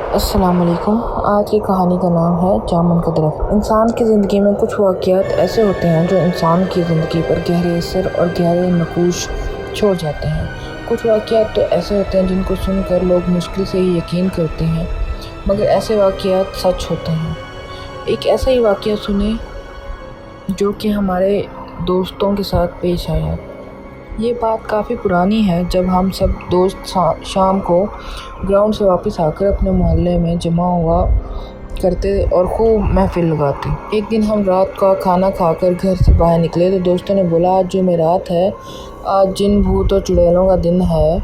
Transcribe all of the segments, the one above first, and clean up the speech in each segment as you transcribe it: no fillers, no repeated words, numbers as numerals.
السلام علیکم۔ آج کی کہانی کا نام ہے جامن کا درخت۔ انسان کی زندگی میں کچھ واقعات ایسے ہوتے ہیں جو انسان کی زندگی پر گہرے اثر اور گہرے نقوش چھوڑ جاتے ہیں۔ کچھ واقعات تو ایسے ہوتے ہیں جن کو سن کر لوگ مشکل سے ہی یقین کرتے ہیں، مگر ایسے واقعات سچ ہوتے ہیں۔ ایک ایسا ہی واقعہ سنیں جو کہ ہمارے دوستوں کے ساتھ پیش آیا۔ یہ بات کافی پرانی ہے، جب ہم سب دوست شام کو گراؤنڈ سے واپس آ کر اپنے محلے میں جمع ہوا کرتے اور خوب محفل لگاتے۔ ایک دن ہم رات کا کھانا کھا کر گھر سے باہر نکلے تو دوستوں نے بولا، آج جمعرات ہے، آج جن بھوت اور چڑیلوں کا دن ہے۔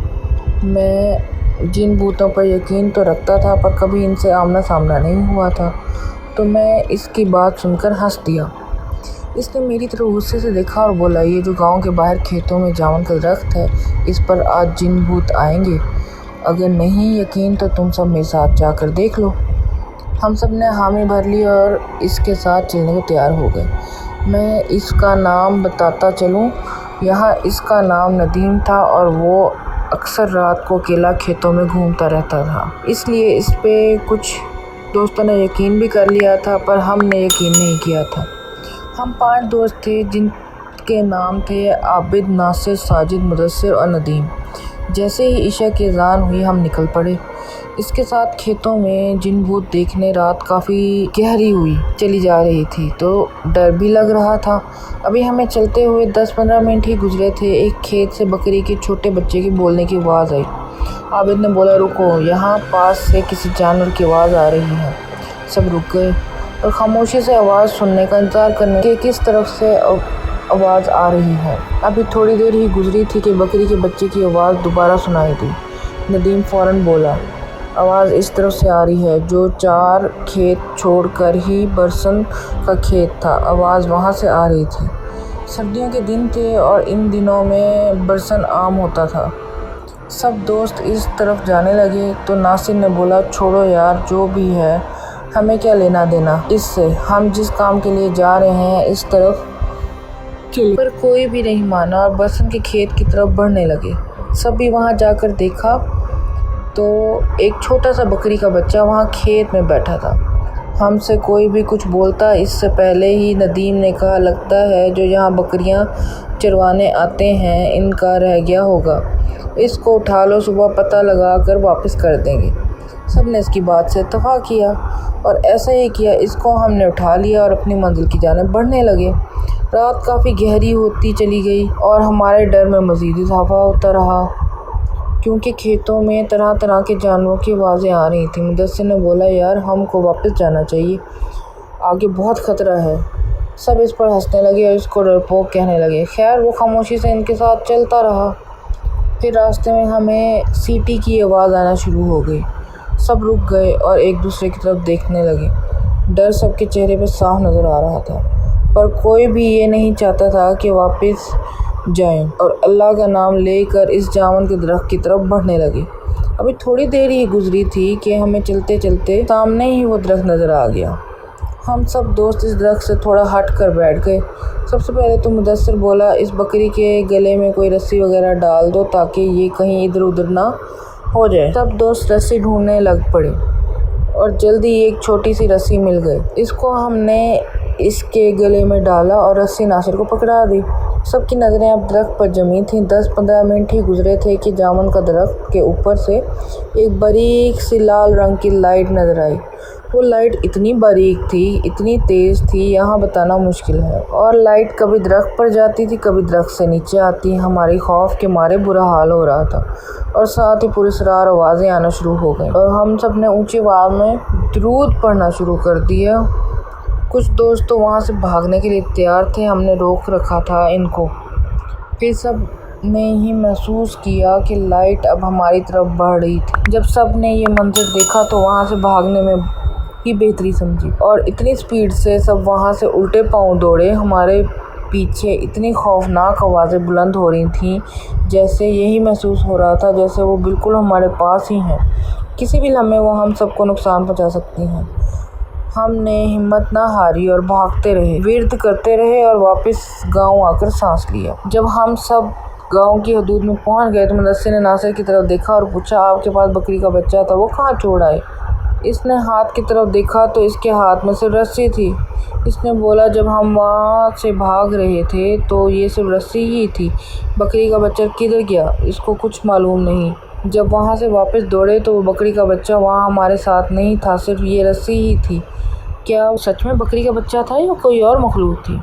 میں جن بھوتوں پر یقین تو رکھتا تھا پر کبھی ان سے آمنا سامنا نہیں ہوا تھا، تو میں اس کی بات سن کر ہنس دیا۔ اس نے میری طرف غصے سے دیکھا اور بولا، یہ جو گاؤں کے باہر کھیتوں میں جامن کا درخت ہے، اس پر آج جن بھوت آئیں گے؟ اگر نہیں یقین تو تم سب میرے ساتھ جا کر دیکھ لو۔ ہم سب نے حامی بھر لی اور اس کے ساتھ چلنے کو تیار ہو گئے۔ میں اس کا نام بتاتا چلوں، یہاں اس کا نام ندیم تھا اور وہ اکثر رات کو اکیلا کھیتوں میں گھومتا رہتا تھا، اس لیے اس پہ کچھ دوستوں نے یقین بھی کر لیا تھا پر ہم نے یقین نہیں کیا تھا۔ ہم 5 دوست تھے جن کے نام تھے عابد، ناصر، ساجد، مدثر اور ندیم۔ جیسے ہی عشاء کی اذان ہوئی ہم نکل پڑے۔ اس کے ساتھ کھیتوں میں جن بھوت دیکھنے رات کافی گہری ہوئی چلی جا رہی تھی تو ڈر بھی لگ رہا تھا۔ ابھی ہمیں چلتے ہوئے 10-15 منٹ ہی گزرے تھے، ایک کھیت سے بکری کے چھوٹے بچے کے بولنے کی آواز آئی۔ عابد نے بولا، رکو، یہاں پاس سے کسی جانور کی آواز آ رہی ہے۔ سب رک گئے اور خاموشی سے آواز سننے کا انتظار کرنے کہ کس طرف سے آواز آ رہی ہے۔ ابھی تھوڑی دیر ہی گزری تھی کہ بکری کے بچے کی آواز دوبارہ سنائی دی۔ ندیم فوراً بولا، آواز اس طرف سے آ رہی ہے، جو 4 کھیت چھوڑ کر ہی برسن کا کھیت تھا، آواز وہاں سے آ رہی تھی۔ سردیوں کے دن تھے اور ان دنوں میں برسن عام ہوتا تھا۔ سب دوست اس طرف جانے لگے تو ناصر نے بولا، چھوڑو یار، جو بھی ہے ہمیں کیا لینا دینا اس سے، ہم جس کام کے لیے جا رہے ہیں اس طرف چلو۔ پر کوئی بھی نہیں مانا اور برسن کے کھیت کی طرف بڑھنے لگے۔ سب بھی وہاں جا کر دیکھا تو ایک چھوٹا سا بکری کا بچہ وہاں کھیت میں بیٹھا تھا۔ ہم سے کوئی بھی کچھ بولتا اس سے پہلے ہی ندیم نے کہا، لگتا ہے جو یہاں بکریاں چروانے آتے ہیں ان کا رہ گیا ہوگا، اس کو اٹھا لو، صبح پتہ لگا کر واپس کر دیں گے۔ سب نے اس کی بات سے اتفاق کیا اور ایسا ہی کیا۔ اس کو ہم نے اٹھا لیا اور اپنی منزل کی جانب بڑھنے لگے۔ رات کافی گہری ہوتی چلی گئی اور ہمارے ڈر میں مزید اضافہ ہوتا رہا، کیونکہ کھیتوں میں طرح طرح کے جانوروں کی آوازیں آ رہی تھیں۔ مدثر نے بولا، یار ہم کو واپس جانا چاہیے، آگے بہت خطرہ ہے۔ سب اس پر ہنسنے لگے اور اس کو ڈرپوک کہنے لگے۔ خیر وہ خاموشی سے ان کے ساتھ چلتا رہا۔ پھر راستے میں ہمیں سیٹی کی آواز آنا شروع ہو گئی۔ سب رک گئے اور ایک دوسرے کی طرف دیکھنے لگے۔ ڈر سب کے چہرے پہ صاف نظر آ رہا تھا، پر کوئی بھی یہ نہیں چاہتا تھا کہ واپس جائیں اور اللہ کا نام لے کر اس جامن کے درخت کی طرف بڑھنے لگے۔ ابھی تھوڑی دیر ہی گزری تھی کہ ہمیں چلتے چلتے سامنے ہی وہ درخت نظر آ گیا۔ ہم سب دوست اس درخت سے تھوڑا ہٹ کر بیٹھ گئے۔ سب سے پہلے تو مدثر بولا، اس بکری کے گلے میں کوئی رسی وغیرہ ڈال دو تاکہ یہ کہیں ادھر ادھر نہ ہو جائے۔ سب دوست رسی ڈھونڈنے لگ پڑے اور جلدی ایک چھوٹی سی رسی مل گئی۔ اس کو ہم نے اس کے گلے میں ڈالا اور رسی ناصر کو پکڑا دی۔ سب کی نظریں اب درخت پر جمی تھیں۔ 10-15 منٹ ہی گزرے تھے کہ جامن کا درخت کے اوپر سے ایک باریک سی لال رنگ کی لائٹ نظر آئی۔ وہ لائٹ اتنی باریک تھی، اتنی تیز تھی، یہاں بتانا مشکل ہے، اور لائٹ کبھی درخت پر جاتی تھی، کبھی درخت سے نیچے آتی۔ ہماری خوف کے مارے برا حال ہو رہا تھا اور ساتھ ہی پراسرار آوازیں آنا شروع ہو گئیں اور ہم سب نے اونچی آواز میں درود پڑھنا شروع کر دیا۔ کچھ دوست تو وہاں سے بھاگنے کے لیے تیار تھے، ہم نے روک رکھا تھا ان کو۔ پھر سب نے ہی محسوس کیا کہ لائٹ اب ہماری طرف بڑھ رہی تھی۔ جب سب نے یہ منظر دیکھا تو وہاں سے بھاگنے میں ہی بہتری سمجھی اور اتنی سپیڈ سے سب وہاں سے الٹے پاؤں دوڑے۔ ہمارے پیچھے اتنی خوفناک آوازیں بلند ہو رہی تھیں، جیسے یہی محسوس ہو رہا تھا جیسے وہ بالکل ہمارے پاس ہی ہیں، کسی بھی لمحے وہ ہم سب کو نقصان پہنچا سکتی ہیں۔ ہم نے ہمت نہ ہاری اور بھاگتے رہے، ورد کرتے رہے اور واپس گاؤں آ کر سانس لیا۔ جب ہم سب گاؤں کی حدود میں پہنچ گئے تو مدثر نے ناصر کی طرف دیکھا اور پوچھا، آپ کے پاس بکری کا بچہ تھا، وہ کہاں چھوڑ آئے؟ اس نے ہاتھ کی طرف دیکھا تو اس کے ہاتھ میں صرف رسی تھی۔ اس نے بولا جب ہم وہاں سے بھاگ رہے تھے تو یہ صرف رسی ہی تھی۔ بکری کا بچہ کدھر گیا اس کو کچھ معلوم نہیں۔ جب وہاں سے واپس دوڑے تو وہ بکری کا بچہ وہاں ہمارے ساتھ نہیں تھا، صرف یہ رسی ہی تھی۔ کیا وہ سچ میں بکری کا بچہ تھا یا کوئی اور مخلوق تھی؟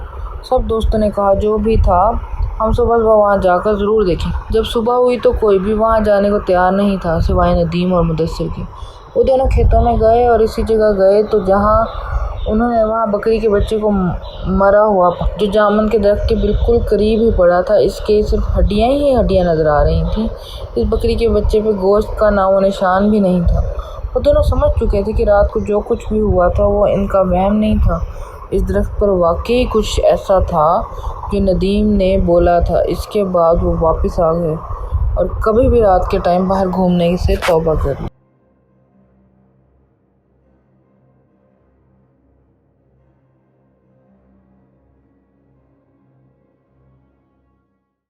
سب دوستوں نے کہا جو بھی تھا ہم صبح وہاں جا کر ضرور دیکھیں۔ جب صبح ہوئی تو کوئی بھی وہاں جانے کو تیار نہیں تھا سوائے ندیم اور مدثر کے۔ وہ دونوں کھیتوں میں گئے اور اسی جگہ گئے تو جہاں انہوں نے وہاں بکری کے بچے کو مرا ہوا جو جامن کے درخت کے بالکل قریب ہی پڑا تھا۔ اس کے صرف ہڈیاں ہی ہڈیاں نظر آ رہی تھیں۔ اس بکری کے بچے پہ گوشت کا نام و نشان بھی نہیں تھا۔ وہ دونوں سمجھ چکے تھے کہ رات کو جو کچھ بھی ہوا تھا وہ ان کا وہم نہیں تھا۔ اس درخت پر واقعی کچھ ایسا تھا جو ندیم نے بولا تھا۔ اس کے بعد وہ واپس آ گئے اور کبھی بھی رات کے ٹائم باہر گھومنے سے توبہ کر لی۔